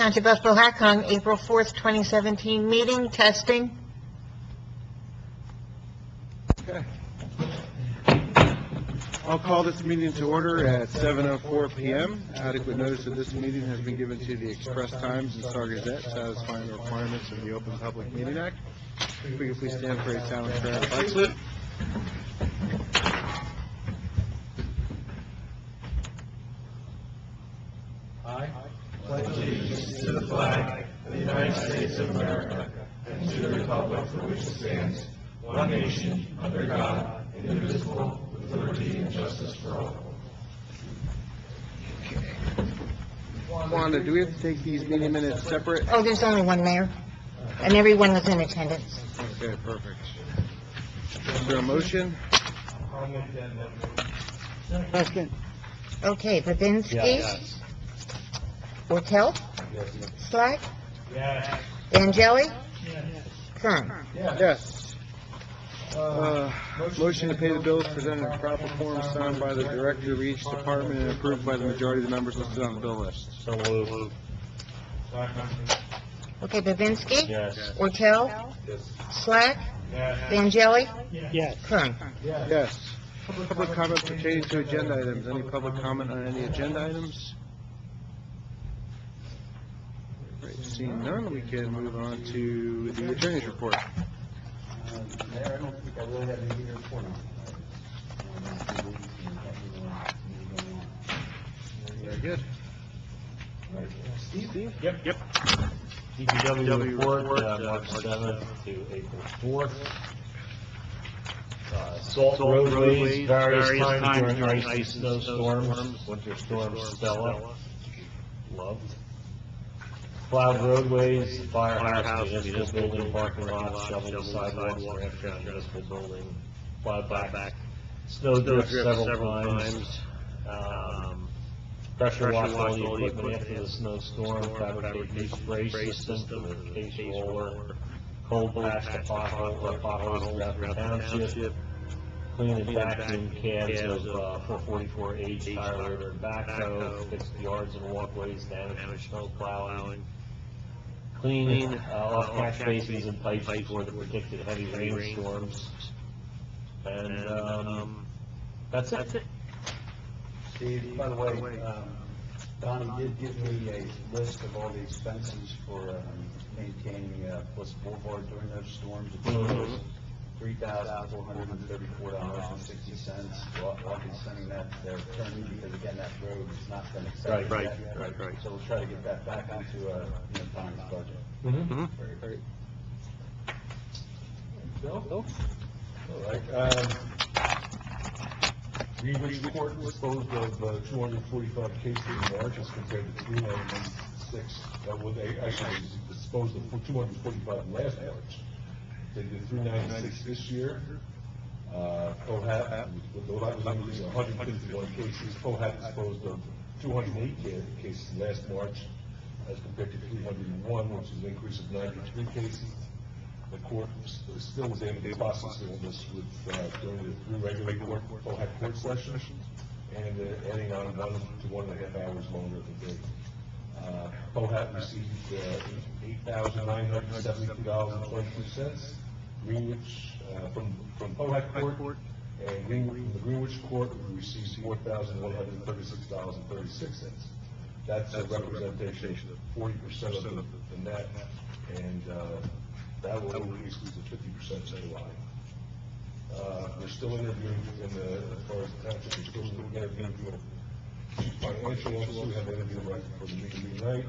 Township of Cohasset, April 4th, 2017 meeting, testing. Okay. I'll call this meeting to order at 7:04 p.m. Adequate notice of this meeting has been given to the Express Times and Star Gazette, satisfying the requirements of the Open Public Meeting Act. If we could please stand for a silent prayer of flag salute. I pledge allegiance to the flag of the United States of America and to the republic for which it stands, one nation, under God, indivisible, with liberty and justice for all. Wanda, do we have to take these meeting minutes separate? Oh, there's only one, Mayor, and everyone was in attendance. Okay, perfect. Is there a motion? Second. Okay, Babinski? Ortel? Slack? Angeli? Kern? Yes. Motion to pay the bills presented in proper form, signed by the director of each department and approved by the majority of the members listed on the bill list. So moved. Okay, Babinski? Yes. Ortel? Yes. Slack? Angeli? Yes. Kern? Yes. Public comment pertaining to agenda items. Any public comment on any agenda items? Great. Seeing none, we can move on to the attorney's report. Mayor, I don't think I really have anything to report on. Very good. Steve? Yep. DPW report, March 7th to April 4th. Salt roadways, various times during icy snowstorms, winter storm Stella, loved. Plowed roadways, firehouse, municipal building, parking lots, shoveling sidewalks, Ranford municipal building, plowed back. Snow drifts several times. Pressure washed all the equipment after the snowstorm, fabricated spray system for the case roller, cold patch the potholes throughout the township, clean and vacuum cabs of 444H tire loader and backhoe, fixed yards and walkways, damaged snow plowing, clean off catch basins and pipes before the predicted heavy rainstorms, and that's it. Steve, by the way, Donnie did give me a list of all the expenses for maintaining Bliss Boulevard during those storms. It was $3,434.60. Well, I'll be sending that to their attorney because, again, that road has not been accepted Right. yet. So we'll try to get that back onto Donnie's budget. Very great. Bill? All right. Greenwich Court disposed of 245 cases in March as compared to 396. Well, they actually disposed of 245 last March. They did 396 this year. Cohat, that was only 151 cases. Cohat disposed of 208 cases last March as compared to 301, which is an increase of 93 cases. The court still was able to process all this with during the three regular Cohat court sessions and adding on 1 to 1.5 hours longer of the day. Cohat received $8,972.22. Greenwich from Cohat Court and from the Greenwich Court we received $4,136.36. That's a representation of 40% of the net, and that will increase to 50% in July. We're still interviewing as far as the township, we're still interviewing for chief financial officer. We have an interview right before the meeting tonight.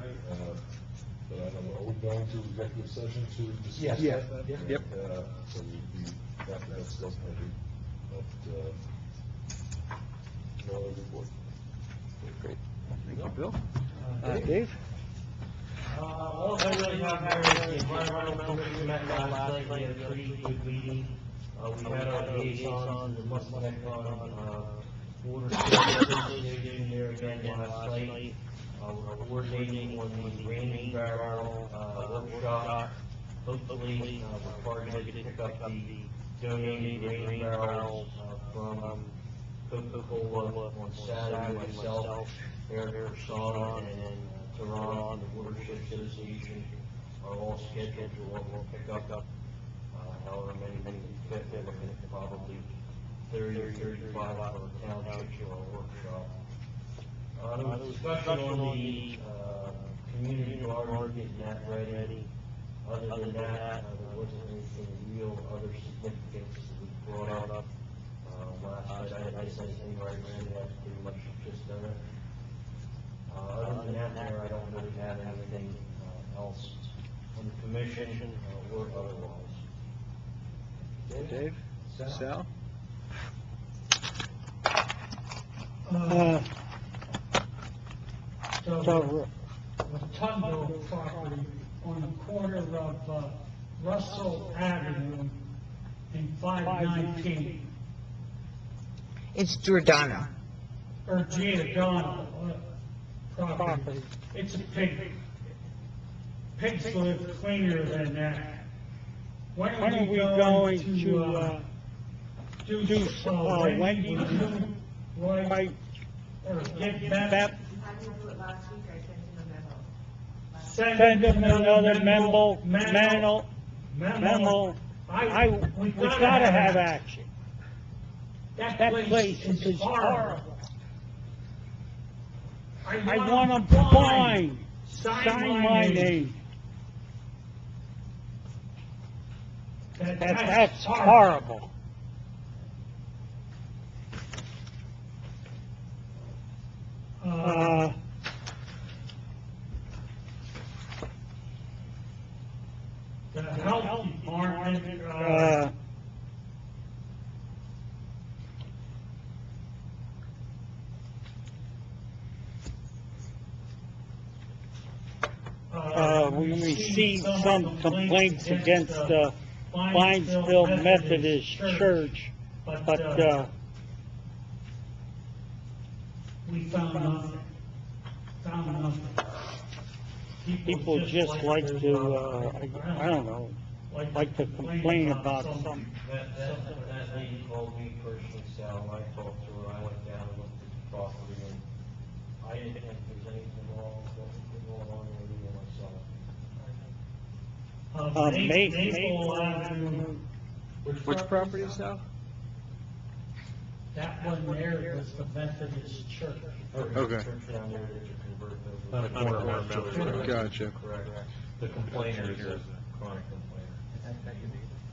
But I don't know, are we going to executive session to discuss Yes. that? Yep. So that's still pending. But, no other report. Great. Thank you, Bill. Dave? All I really have here is the environmental committee met last night. We had a pretty good meeting. We had our liaisons, the Muscatecon Water Association there again last night. We're coordinating on the rain barrel workshop. Hopefully, we're targeted to pick up the donated rain barrels from Coca-Cola on Saturday, myself, Eric Persson, and Ron, the Watershed Association are all scheduled to all pick up, however many fit, they're looking at probably 30 or 35 for a township or a workshop. There was discussion on the, community garden, getting that ready. Other than that, there wasn't anything real other significance that was brought up. Last night, I said anything right around that, pretty much just done it. Other than that, Mayor, I don't really have anything else on the commission or otherwise. Dave? Sal? The Tugboat property on the corner of Russell Avenue and 519, It's Giordano. or Giordano property. It's a pig. Pigs live cleaner than that. When are we going to do Wendy's right, or get back? I didn't do it last week, I sent him a memo. Send them another memo. We gotta have action. That place is horrible. I want them fined, sign my name. That's horrible. The health department, we received some complaints against the Linesville Methodist Church, but, we found nothing. People just like to, I don't know, like to complain about something. That lady called me personally, Sal, and I talked to her, I went down and looked at the property, and I didn't think there was anything wrong with what was going on there myself. Maple Avenue, Which property is that? that one there was the Methodist Church. Okay. Church down there that you convert over. On the corner of our Mountain. Gotcha. Correct. The complainer is a chronic complainer.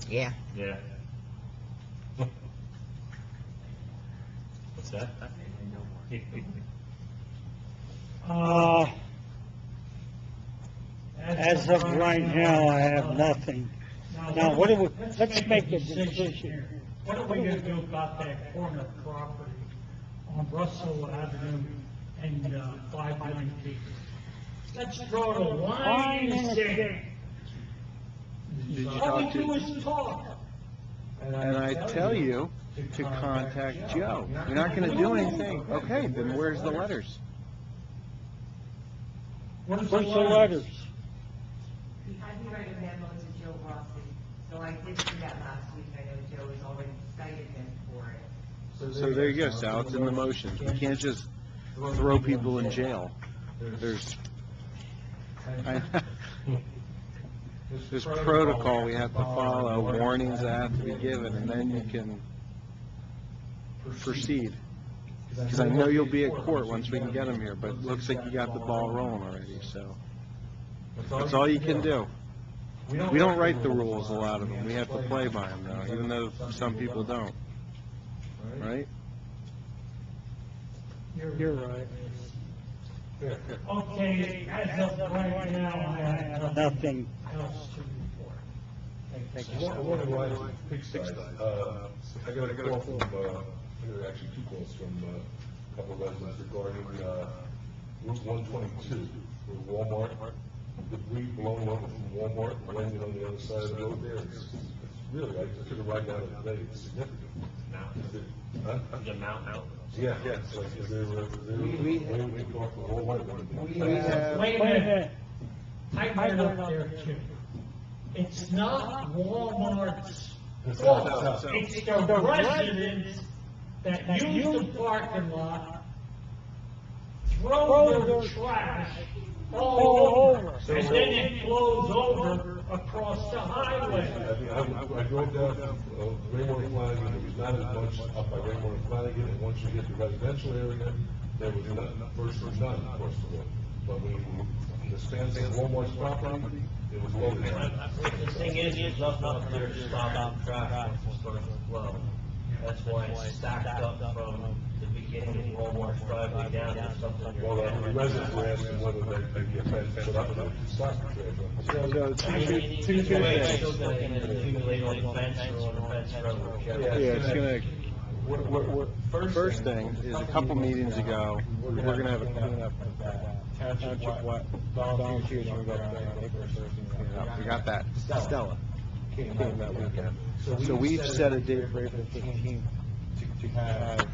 Yeah. Yeah. What's that? As of right now, I have nothing. Now, what do we, let's make a decision here. What are we gonna do about that corner property on Russell Avenue and 519? Let's draw the line and say, Did you all talk we do to, is talk. and I tell you to contact Joe. You're not gonna do anything. Okay, then where's the letters? Where's the letters? I can write a memo to Joe Rossi, so I did do that last week, I know Joe has already cited him for it. So there you go, Sal, it's in the motion. You can't just throw people in jail. There's protocol we have to follow, warnings that have to be given, and then you can proceed. Because I know you'll be at court once we can get them here, but it looks like you got the ball rolling already, so. That's all you can do. We don't write the rules, a lot of them. We have to play by them, though, even though some people don't. Right? You're right. Okay, as of right now, I have nothing else to report. One of the lines of Pigsty, I got a call from, actually two calls from a couple of residents regarding Route 122, where Walmart, debris blown over from Walmart, landing on the other side of the road there. It's really, I took a ride down it today, it's significant. The mountain out? Yeah, it's like, is there, we talk to Walmart? Wait a minute. I went up there too. It's not Walmart's fault. It's the residents that use the parking lot throw their trash all over, and then it flows over across the highway. I drove down Raymore and Flanagan, it was not as much up by Raymore and Flanagan, and once you get to the residential area, there was none, virtually none across the road. But when you, the spans of Walmart's property, it was loaded. The thing is, there's nothing up there to stop traffic from starting to flow. That's why it's stacked up from the beginning of Walmart's driveway down to something. Well, the residents were asking whether they could get fence put up to stop the traffic. So, I mean, two either good way, it's things. still gonna accumulate on the fence or on the fence road. Yeah, it's gonna, first thing is a couple meetings ago, we're gonna have a cleanup of that. Township what, volunteers are gonna go up there on April 1st and clean it up. We got that. Stella came that weekend. So we've set a date for April 15th to have,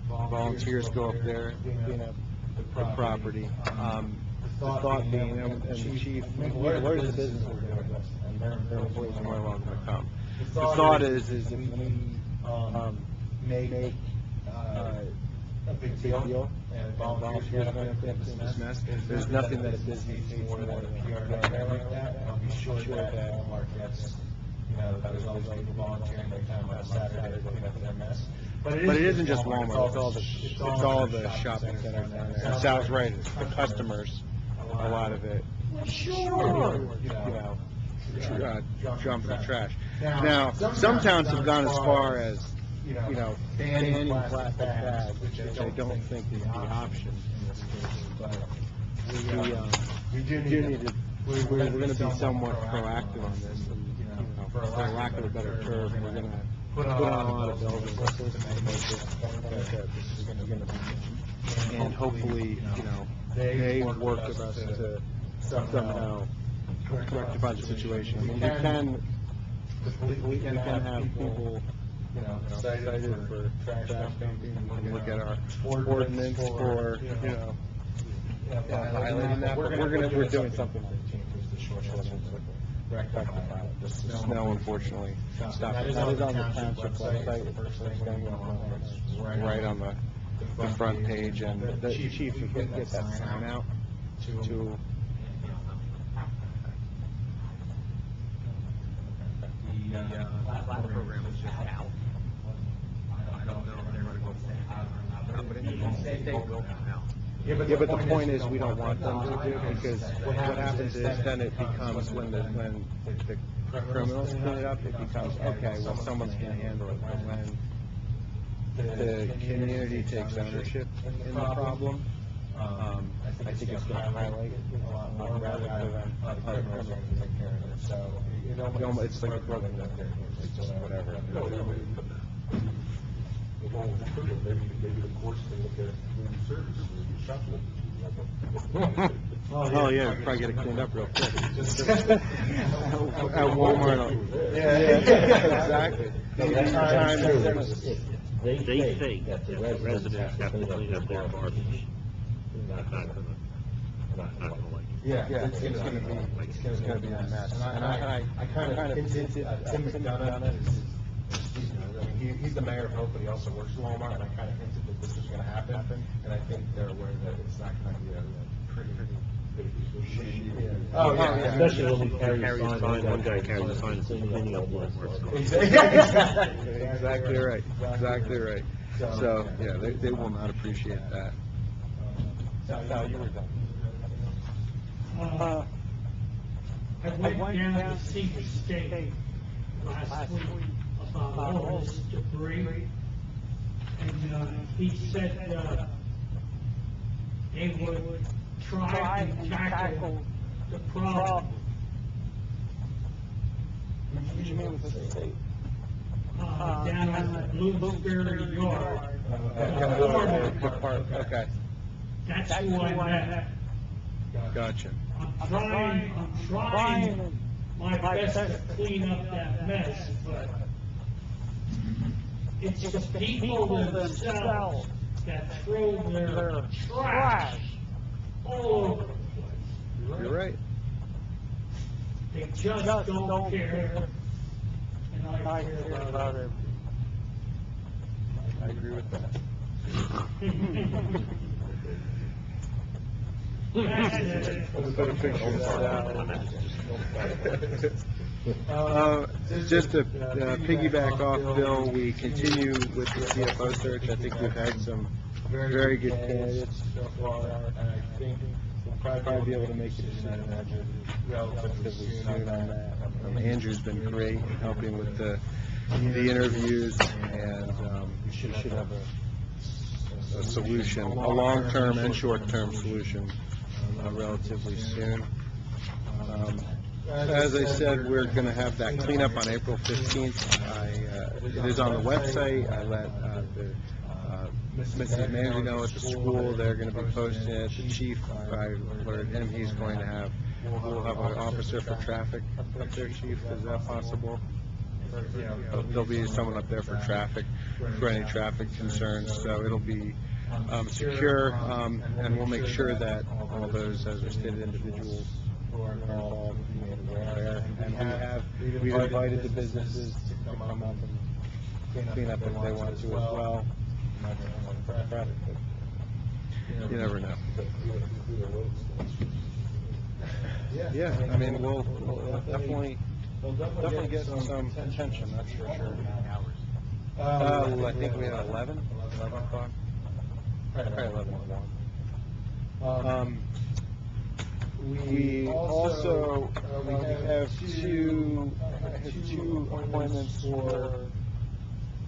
volunteers go up there, clean up the property. The thought being, and the chief, where's the business we're doing this? And their employees are more than welcome to come. The thought is if we, make, a big deal, and volunteers are going to clean up this mess, there's nothing that a business needs more than a PR down there like that, and I'll be sure that Walmart gets, there's always people volunteering their time on a Saturday to clean up their mess. But it isn't just Walmart, it's all the shopping centers down there. And Sal's right, it's the customers, a lot of it. Sure. Jumping the trash. Now, some towns have gone as far as, banning plastic bags, which I don't think is the option in this case, but we do need to, we're gonna be somewhat proactive on this, and, for lack of a better term, we're gonna put on a lot of buildings to make this is gonna be, and hopefully, they work with us to somehow rectify the situation. I mean, we can have people, cited for trash dumping. We can look at our ordinance for, violating that, but we're doing something on the team, the short ordinance, rectify it. The snow, unfortunately, stopped. That is on the township website, the first thing right on the front page, and the chief, if we can get that sign out to. The program is just out. I don't know if they're going to go forward, but they will come out. Yeah, but the point is, we don't want them to do, because what happens is, then it becomes, when the criminals clean it up, it becomes, okay, well, someone's gonna handle it, but when the community takes ownership in the problem, I think it's gonna highlight it a lot more, rather than other criminals take care of it, so, it's like a program that they're, it's just whatever. Maybe the courts can look at community services, maybe shoplifting. Oh, yeah, we'll probably get it cleaned up real quick. At Walmart. Yeah, exactly. They think that the residents have to clean up their garbage. Not gonna like it. Yeah, it's gonna be a mess. And I kind of hinted, Tim McDonough, he's the mayor of Hope, but he also works for Walmart, and I kind of hinted that this was gonna happen, and I think they're aware that it's not gonna be a pretty shitty. Oh, yeah. Especially when we carry signs, one guy carries a sign cleaning up Walmart. Exactly right, exactly right. So, yeah, they will not appreciate that. Now, you were done. I went down to see the state last week about all this debris, and he said they would try to tackle the problem. What do you mean with the state? Down at the Bloomsbury Yard. Okay, That's who I met. gotcha. I'm trying my best to clean up that mess, but it's the people themselves that throw their trash all over the place. You're right. They just don't care. And I care about it. I agree with that. We'll put a picture of that. Just to piggyback off Bill, we continue with the CFO search. I think we've had some very good candidates so far, and I think we'll probably be able to make a decision relatively soon on that. Andrew's been great in helping with the interviews, and we should have a solution, a long-term and short-term solution relatively soon. As I said, we're going to have that cleanup on April 15th. It is on the website. I let Mrs. Manzi know at the school. They're going to be posting it. The chief, I alerted him he's going to have, we'll have an officer for traffic up there, chief. Is that possible? There'll be someone up there for traffic, for any traffic concerns. So it'll be secure, and we'll make sure that all those, as I stated, individuals who are involved be made aware. And we've invited the businesses to come up and clean up if they want to as well. You never know. Yeah, I mean, we'll definitely get some attention, that's for sure. I think we had 11 o'clock. Probably 11 o'clock. We also have two appointments for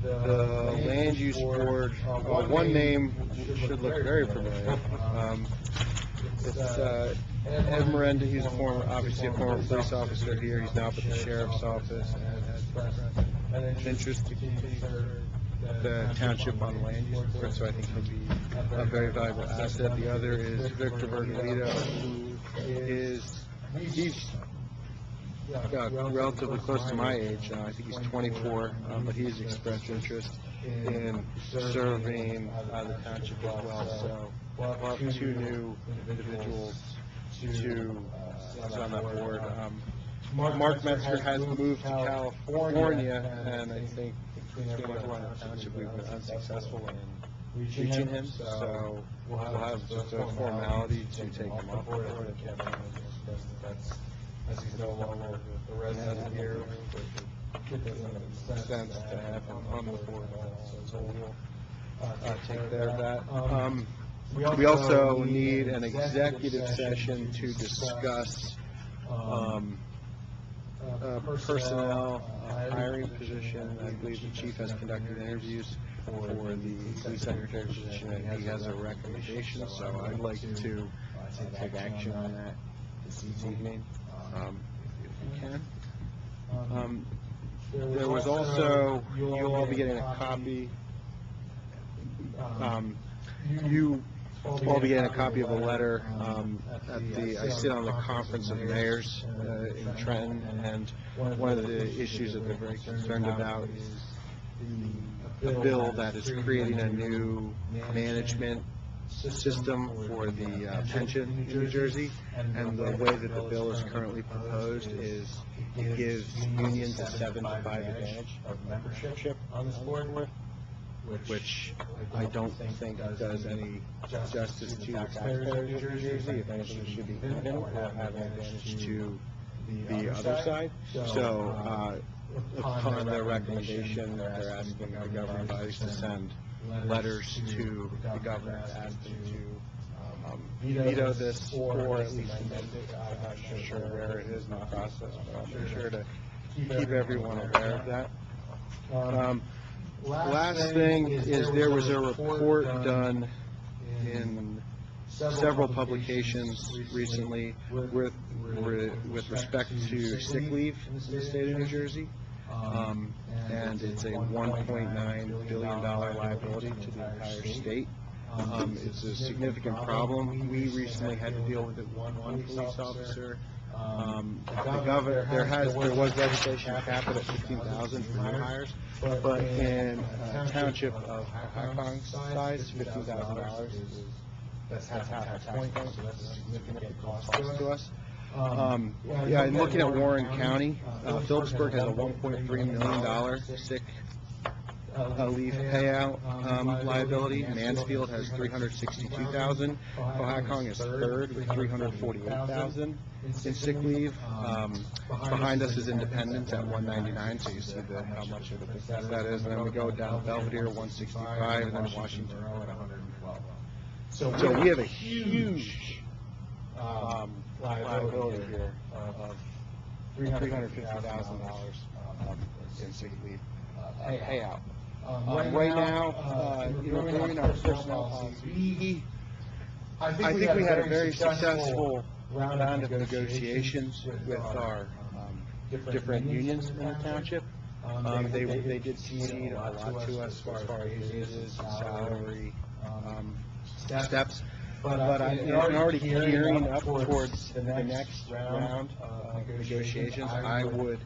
the land use board. One name should look very familiar. It's Ed Miranda. He's obviously a former police officer here. He's now up at the sheriff's office and has expressed an interest to continue the township on the land use board, so I think he'll be a very valuable asset. The other is Victor Vergalito, who he's relatively close to my age. I think he's 24, but he's expressed interest in serving the township as well. So we'll have two new individuals to on that board. Mark Metzger has moved to California, and I think between everyone in the township, we've been unsuccessful in reaching him. So we'll have just a formality to take him off the board. As he's no longer the resident here, it doesn't make sense to have him on the board. So we'll take care of that. We also need an executive session to discuss personnel hiring position. I believe the chief has conducted interviews for the police secretary position, and he has a recommendation. So I'd like to take action on that this evening, if we can. There was also, you'll all be getting a copy. You will be getting a copy of a letter I sit on the Conference of Mayors in Trenton, and one of the issues that they're very concerned about is the bill that is creating a new management system for the pension in New Jersey, and the way that the bill is currently proposed is it gives unions a 7 to 5 advantage of membership on this board, which I don't think does any justice to the taxpayer of New Jersey. If anything, should be even or have an advantage to the other side. So upon their recommendation, they're asking the governing bodies to send letters to the governor asking to veto this, or at least amend it. I'm not sure where it is in the process, but I'll be sure to keep everyone aware of that. Last thing is there was a report done in several publications recently with respect to sick leave in the state of New Jersey. And it's a $1.9 billion liability to the entire state. It's a significant problem. We recently had to deal with it one police officer. The governor, there was legislation capped at $15,000 for new hires, but in a township of Hong Kong size, $15,000 that's half tax point, so that's a significant cost to us. Yeah, and looking at Warren County, Phillipsburg has a $1.3 million sick leave payout liability. Mansfield has $362,000. Cohasset is third with $348,000 in sick leave. Behind us is Independence at $199, so you see how much of a difference that is. And then we go down Belvedere, $165, and then Washington Row at $112. So we have a huge liability here of $350,000 in sick leave payout. Right now, during our personnel policy, I think we had a very successful round of negotiations with our different unions in the township. They did cede a lot to us as far as raises, salary, steps. But in already gearing up towards the next round of negotiations, I would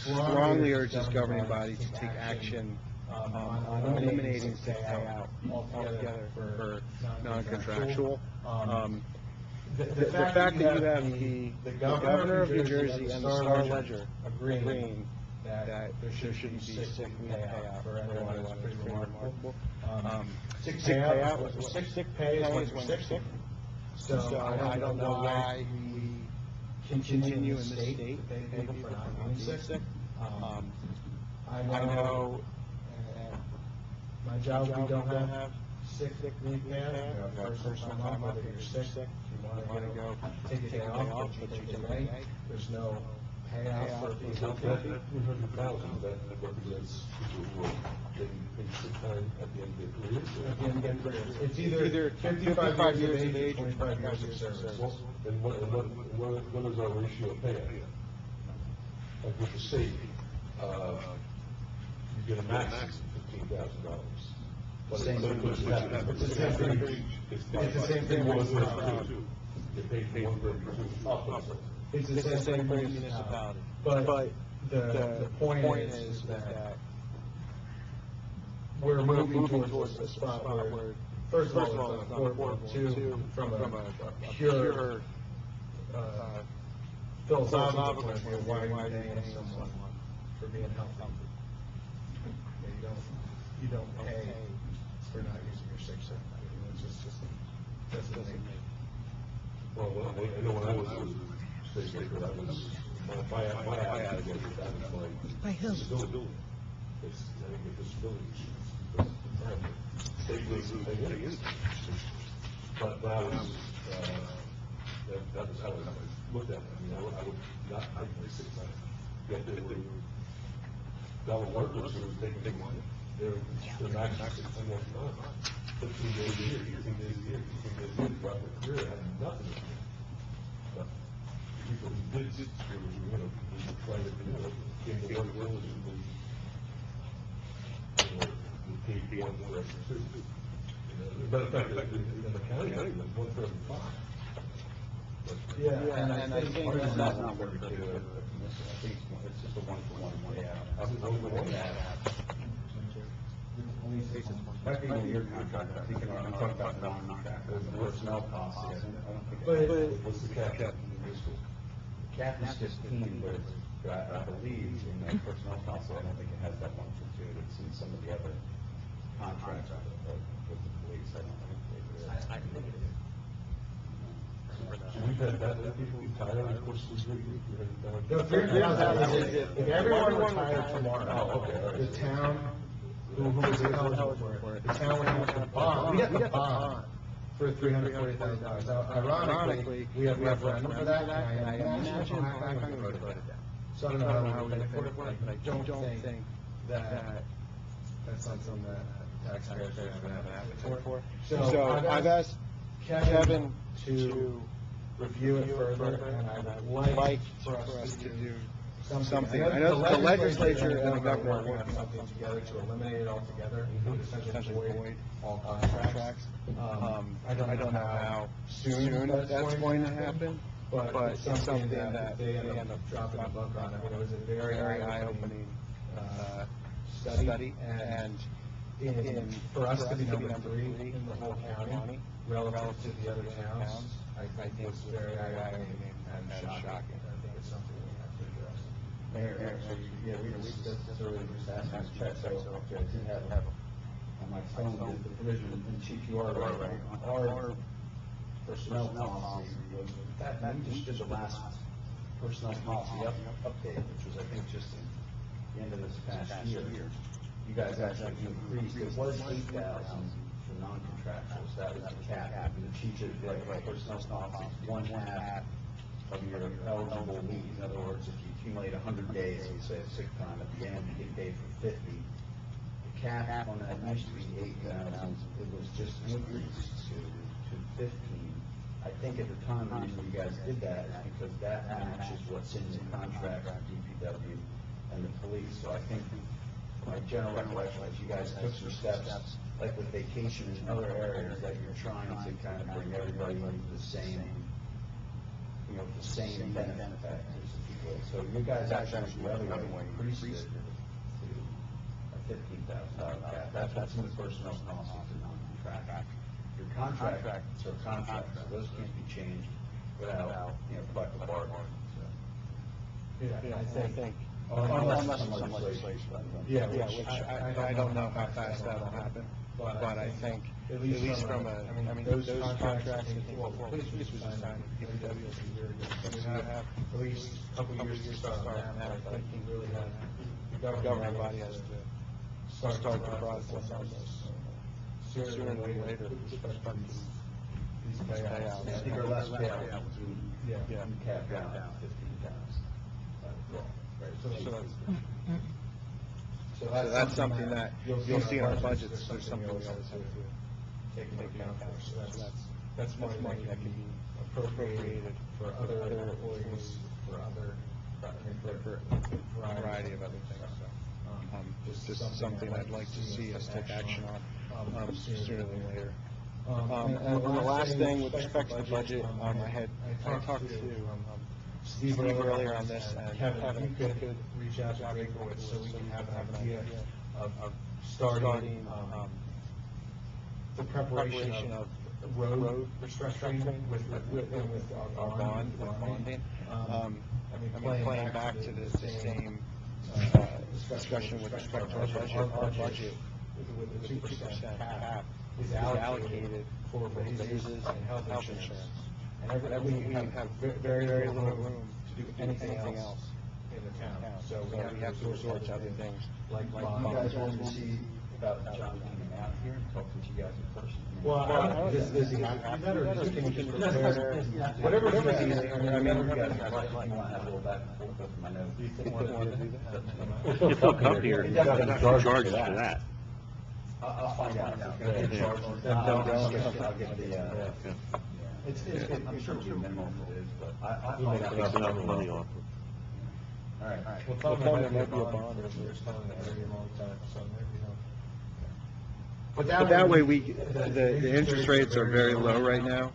strongly urge this governing body to take action on eliminating sick payout altogether for non-contractual. The fact that you have the governor of New Jersey and the Star-Ledger agreeing that there shouldn't be sick leave payout for anyone is pretty remarkable. Sick pay is when you're sick. So I don't know why we continue in this state to pay people for not being sick. I know my job, we don't have sick leave payout. First time, whether you're sick, if you want to go take a day off, but you take a day. There's no payout for being healthy. $300,000, that represents people who are getting sick time at the end of their careers. At the end of their careers. It's either 55 years of age or 25 years of service. And what is our ratio of payout? Like with the state, you get a max of $15,000. But it's the same thing. It's the same thing with two. You pay for one for every two. It's the same for municipality. But the point is that we're moving towards a spot where, first of all, it's affordable. Two, from a pure philosophical point of view, why are you paying someone for being healthy? You don't pay for not using your sick time. It's just doesn't make. Well, I know when I was state worker, that was my attitude. That was my disability. It's having a disability issue. State was the thing is. But that was how I looked at it. I mean, I would not take my sick time. Yet there were fellow workers who were taking money. Their max sick time was not 15 days a year, 18 days a year, 18 days a year. Throughout their career, had nothing to do. But people who did sit through, who tried to came to work diligently, paid one for extra two. Matter of fact, in the county, it was 1 for every 5. Yeah, and I think that's not very clear. I think it's just a one-for-one payout. That's a one-for-one. That being a year contract, I'm thinking, I'm talking about non-contract, the personnel policy, I don't think. What's the cap in the school? Cap is 15, but I believe in the personnel policy, I don't think it has that 1 for 2 that's in some of the other contracts with the police. I don't think it is. I think it is. So we've had that many people retire in the course of this week. No, if everyone retired tomorrow, Oh, okay, all right. the town, who was eligible for it, the town would have to bond, we have to bond for $340,000. Now, ironically, we have referendum for that, and I imagine Cohasset would vote for that. So I don't know how we can afford it, but I don't think that that's something that taxpayers are going to have an appetite for. So I've asked Kevin to review it further, and I'd like for us to do something. I know the legislature and the governor are working on something together to eliminate it altogether, essentially void all contracts. I don't know how soon that's going to happen, but it's something that they end up dropping the book on. I mean, it was a very eye-opening study, and for us to be number 3 in the whole county relative to the other towns, I think it's very eye-opening and shocking. I think it's something we have to address. Mayor, so, yeah, we just really just asked him to check, so, okay, I didn't have on my phone the provision in Chief, you are right, our personnel policy was, that, we just did the last personnel policy update, which was, I think, just in the end of this past year. You guys actually increased, it was 8,000 for non-contractuals, that was the cap, and the chief did, like, personnel policy, 1/2 of your eligible leave. In other words, if you accumulate 100 days, you say sick time, at the end, you get paid for 50. The cap on that used to be 8,000, it was just increased to 15. I think at the time, the reason you guys did that is because that matches what's in the contract with DPW and the police. So I think my general recollection is you guys took some steps, like with vacation and other areas, that you're trying to kind of bring everybody into the same, you know, the same benefit package, if you will. So you guys actually increased it to a $15,000 cap. That's what's in the personnel policy for non-contract. Your contracts are contracts, so those can't be changed without, you know, collective bargaining. Yeah, I think. Unless some legislation. Yeah, which I don't know how fast that'll happen, but I think, at least from a, I mean, those contracts, well, police was assigned to DPW a year ago. So we have at least a couple years to start on that. I think you really have, the governing body has to start the process on this sooner than later. These payouts. I think our last payout was Yeah. capped out at 15,000. So that's something that you'll see in our budgets. There's something we always have to take into account for. So that's money that can be appropriated for other employees, for other, for a variety of other things. So, just something I'd like to see us take action on sooner than later. And the last thing, with respect to the budget, I talked to Steve earlier on this, and Kevin, if you could reach out to Breakowitz so we can have an idea of starting the preparation of road restructuring with our bonding. I mean, playing back to the same discussion with respect to our budget with the 2% cap is allocated for raises and health insurance. And we have very, very little room to do anything else in the town. So we have to resort to other things like You guys wanted to see about John coming out here and talking to you guys in person? Well, does he have to do that, or can he just prepare? Whatever's easier. I mean, you guys want to have a little back and forth with my notes. Do you think we want to do that? If they'll come here, you're not charged for that. I'll find out. Yeah. I'll get the, I'm sure it'll be minimal if it is, but I'll find out. Makes enough money off it. All right. Well, tell them there might be a bond, or we're telling them every long time, so maybe not. But that way, the interest rates are very low right now,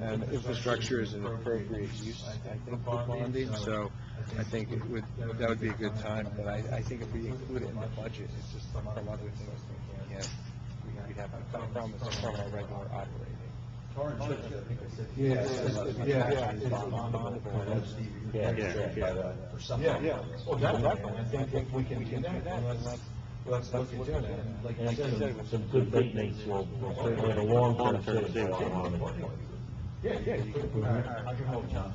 and infrastructure is an appropriate use, I think, for bonding, so I think that would be a good time, but I think if we include it in the budget, it's just from other things we can't, we'd have to come from our regular operating. Car insurance, I think I said. Yeah. It's bondable. I know Steve, you Yeah. for something. Yeah. Well, definitely, I think if we can do that, let's look at doing it. And like you said, Some good maintenance will certainly in the long-term savings on it. Yeah, you could. I can hold John.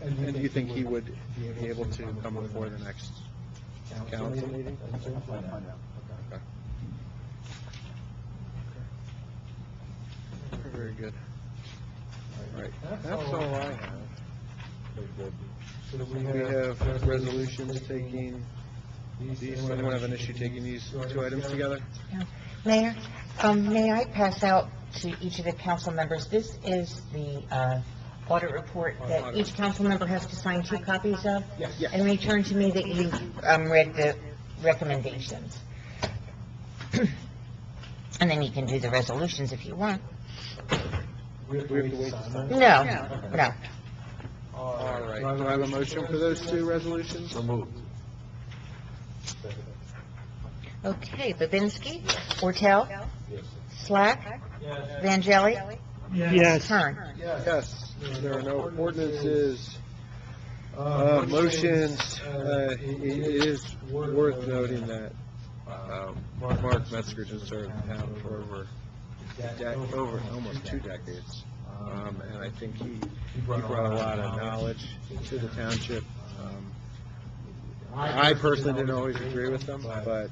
And do you think he would be able to come before the next council meeting? Okay. Very good. All right, that's all I have. We have resolutions taking these, anyone have an issue taking these two items together? Mayor, may I pass out to each of the council members? This is the audit report that each council member has to sign 2 copies of. Yes. And return to me that you've read the recommendations. And then you can do the resolutions if you want. We have to wait to sign them? No. All right, do I have a motion for those 2 resolutions? So moved. Okay, Babinski, Ortell, Slack, Vangelli, Yes. Kern. Yes, there are no ordinances Motions, it is worth noting that Mark Metzger just served the town for over almost 2 decades. And I think he brought a lot of knowledge to the township. I personally didn't always agree with him, but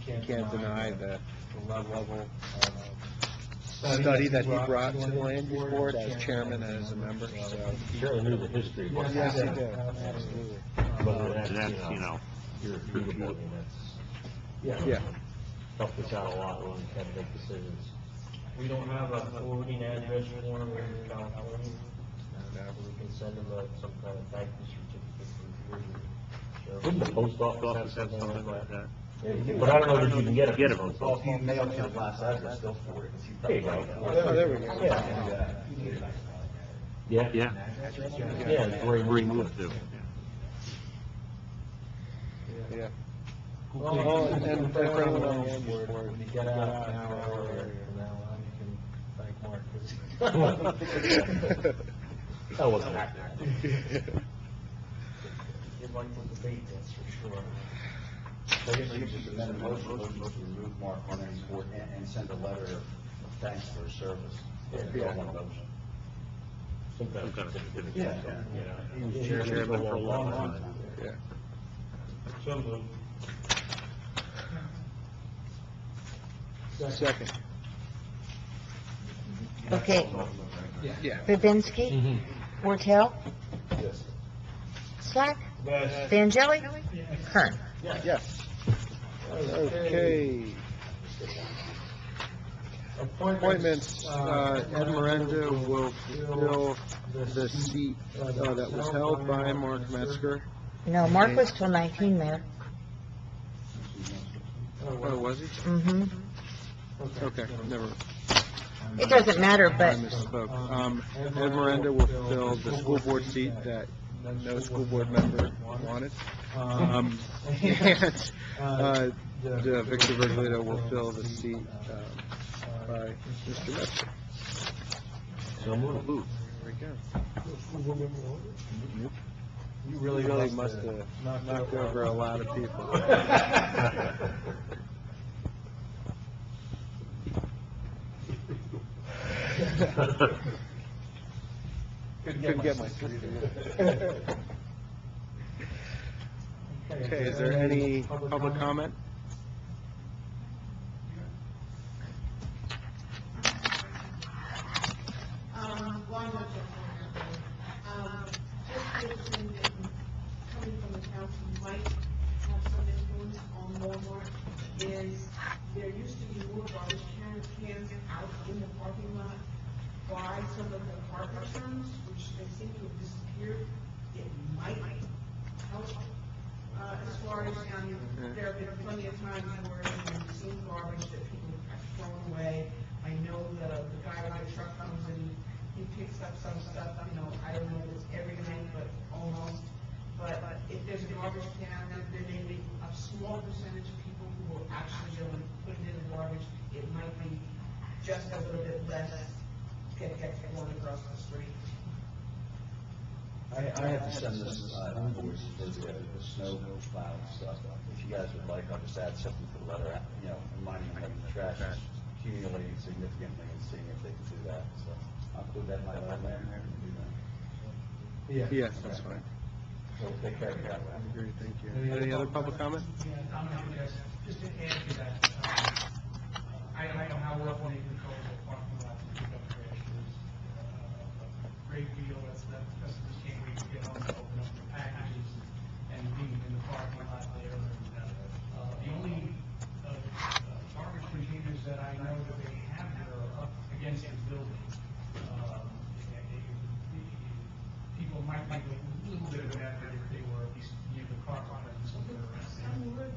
you can't deny the level of study that he brought to the land use board as chairman and as a member, so. He certainly knew the history of what's Yes, he happening. did, absolutely. But that's, you know, you're a board, and that's, Yeah. helped us out a lot when we had to make decisions. We don't have a forwarding address for him in California. So we can send him some kind of thank you certificate for Wouldn't the years. post office have something like that? But I don't know that you can get it. Get it from from the post If you mail to the last address, they'll forward it. 'cause you There you probably- go. Oh, there we go. Yeah? Yeah. Yeah, it's where he moved to. Yeah. Well, and for anyone on the land use board, When you get out an hour earlier from now on, you can thank Mark. 'Cause That wasn't accurate. You'd like to debate, that's for sure. So I guess you just amend the motion to remove Mark from the board and send a letter of thanks for his service. Yeah. One motion. Some kind of certificate. Yeah. He was chairman for a long time. Yeah. So moved. Second. Okay, Yeah. Babinski, Wortel, Yes. Slack, Yes. Angeli, Kern. Yes. Okay. Appointments, Ed Miranda will fill the seat that was held by Mark Metzger. No, Mark was till 19, Mayor. Oh, was he? Mm-hmm. Okay, never. It doesn't matter, I but misspoke. Ed Miranda will fill the school board seat that no school board member wanted. And the Victor Virgilio will fill the seat by Mr. Metzger. So moved. There we go. You really must have knocked over a lot of people. Couldn't get my Okay, is there any public comment? One more just noticing that coming from the council might have some influence on Walmart is there used to be more garbage cans out in the parking lot by some of the car returns, which they seem to have disappeared. It might help, as far as, there have been plenty of times where we've seen garbage that people have thrown away. I know that the guy with the truck comes and he picks up some stuff, I don't know if it's every night, but almost. But if there's a garbage can out there, there may be a small percentage of people who will actually go and put it in the garbage. It might be just a little bit less get going across the street. I have to send this invoice for the snow plow stuff. If you guys would like, I'll just add something to the letter, reminding them that the trash is accumulating significantly and seeing if they can do that. So I'll include that in my letter there and do that. Yes, that's fine. So we'll take care of that. Great, thank you. Any other public comment? Just to add to that, I don't know how often they control the parking lot to pick up trash. There's a great deal that's customers can't wait to get home to open up their packages and leave them in the parking lot there. And, the only garbage containers that I know that they have that are up against the building. People might make a little bit of an effort if they were at least near the car park and something around there.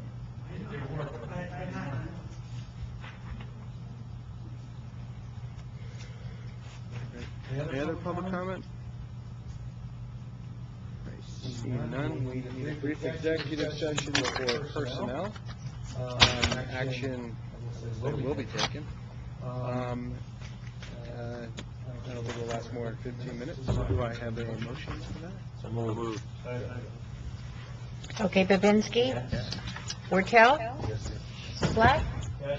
If they were, but Any other public comment? I see none. We need a brief executive session for personnel. Action will be taken. I don't think it'll last more than 15 minutes. Do I have any motions for that? So moved. Okay, Babinski? Ortell? Slack?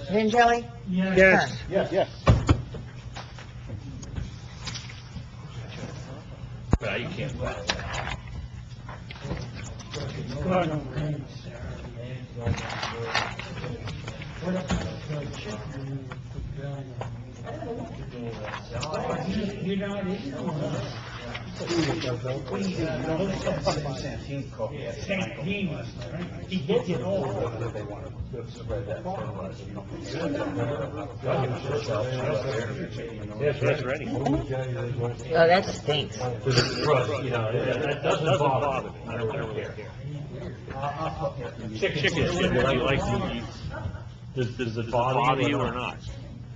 Vangelli? Yes. Kern? Yes. No, you can't. God, I'm ready, You're not in. Santini, he gets it all. They want to spread that fertilizer. Yes, that's ready. Oh, that stinks. You know, that doesn't bother me. I don't care. Chicken, you like to eat. Does it bother you or not?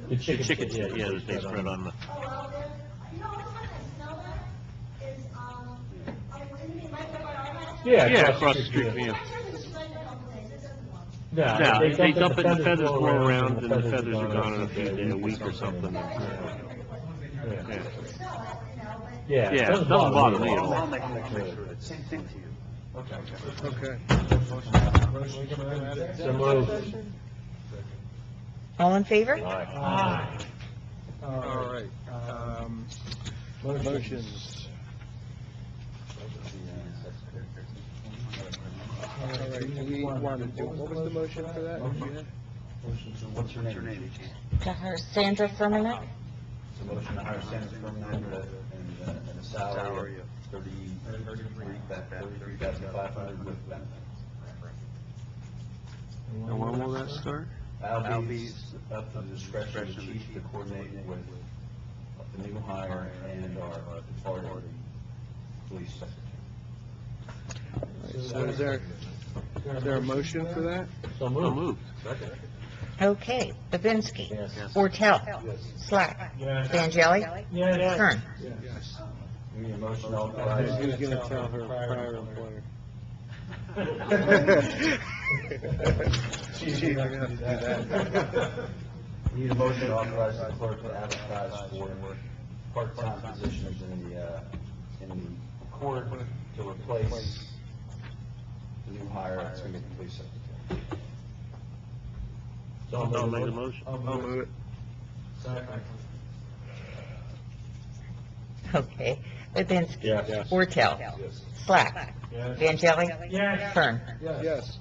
The chicken, yeah, they spread on the. Oh, well, then, you know, what time I smell that is, isn't it right there by our house? Yeah, across the street, yeah. That doesn't smell a couple days, it doesn't want. No, they dump it, the feathers blow around, and the feathers are gone in a few days, a week or something. Yeah, it doesn't bother me at all. Same thing to you. Okay. So moved. All in favor? Aye. All right. Motions. All right, do we want to do, what was the motion for that? What's your name? To her, Sandra Furmanek? It's a motion to hire Sandra Furman and a salary of $33,500 with benefits. And when will that start? That'll be up to the discretion of the chief to coordinate with the new hire and our departed police secretary. So is there a motion for that? So moved. Okay, Babinski? Ortell? Slack? Vangelli? Kern? Yes. We need a motion to authorize. Who's going to tell her prior employer? She's not going to do that. We need a motion to authorize the clerk to advertise for part-time positions in the court to replace the new hire that's going to be the police secretary. So I'll make the motion. I'll move it. Okay, Babinski? Yes. Ortell? Slack? Vangelli? Kern? Yes.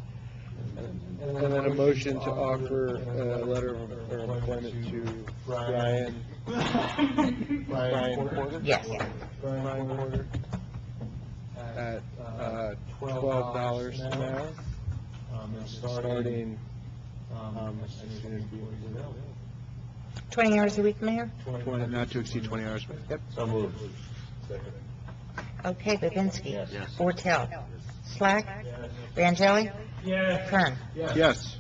And then a motion to offer a letter of employment to Brian Porter? Yes. Brian Porter at $12 an hour, starting as soon as he was available. 20 hours a week, Mayor? Not to exceed 20 hours. Yep. So moved. Okay, Babinski? Yes. Ortell? Slack? Vangelli? Kern? Yes.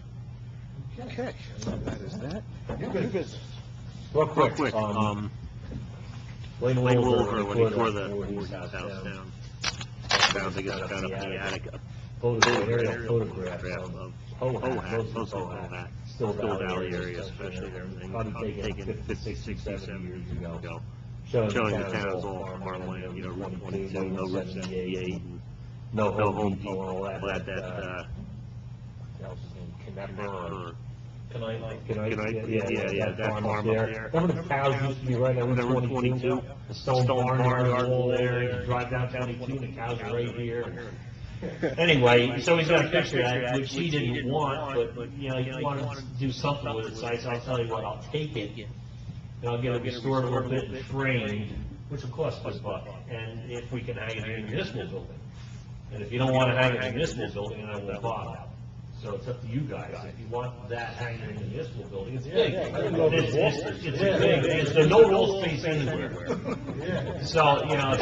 Okay, so that is that. New business. Real quick, Wayne Wolver, when he tore the Voorhees house down, found up in the attic, aerial photograph of Hohat, mostly Hohat, Still Valley area especially, everything, probably taken 50, 60, 70 years ago, showing the town as all farmland, you know, Route 22, no Route 78, no Home Depot, all that, yeah, that farm up there. Remember the cows used to be right on Route 22? The stone barnyard over there, you drive down 22, and the cows are right here. Anyway, so he's got a picture of that, which he didn't want, but, you know, he wanted to do something with it, so I said, I'll tell you what, I'll take it, and I'll get it restored a little bit and framed, which will cost $1, and if we can hang it in the municipal building. And if you don't want to hang it in the municipal building, then I won't bother. So it's up to you guys. If you want that hanging in the municipal building, it's big. It's big. There's no wall space anywhere. So, you know,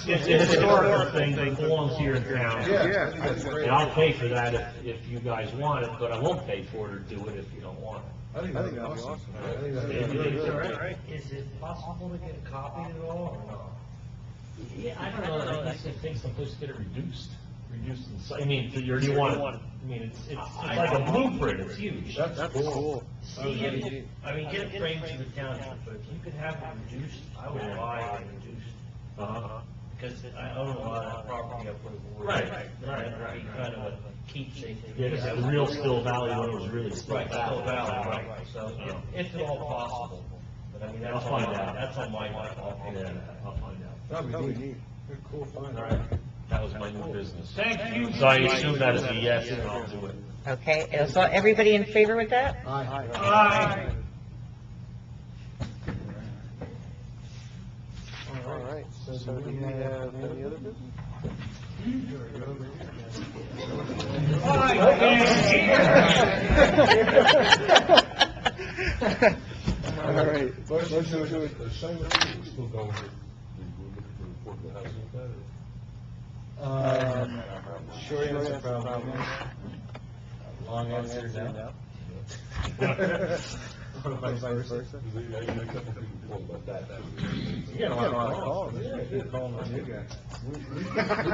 it's a historical thing that belongs here in town. And I'll pay for that if you guys want it, but I won't pay for it or do it if you don't want it. I think that'd be awesome. Is it possible to get a copy at all, or no? Yeah, I don't know, I guess I think someplace to get it reduced. reducing, I mean, you want, I mean, it's like a blueprint, it's huge. That's cool. See, I mean, get it framed to the township, but if you could have it reduced, I would buy it reduced. Because I own a lot of property up where the board. Right. Kind of a keepsake. Yeah, because the real Still Valley one was really Still Right, Still Valley. Valley, right. So if at all possible. But I mean, that's I'll find out. That's on my mind. I'll figure Yeah, it out. I'll find out. That'd be neat. Good, cool, fine. That was my new business. Thank you. So I assume that is a yes, and I'll do it. Okay, so everybody in favor with that? Aye. All right, so do we have any other business? All right. Motion to, Shane, we're still going with, we're looking for the report of the housing authority. Sure, that's a problem. Long answer, no. Vice versa. There's a couple people talking about that. You get a lot of calls. Keep calling on you guys. We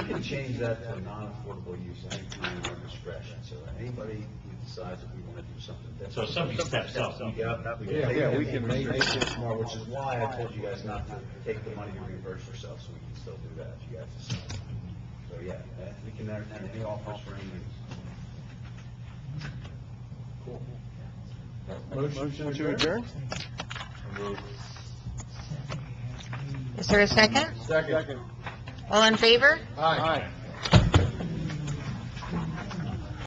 can change that to non-affordable use anytime at our discretion, so anybody who decides that we want to do something different. So if somebody steps up. Yeah, we can make it more, which is why I told you guys not to take the money to reimburse yourselves, so we can still do that, you guys decide. So, yeah, we can entertain any offers for any use. Motion to adjourn? Is there a second? Second. All in favor? Aye.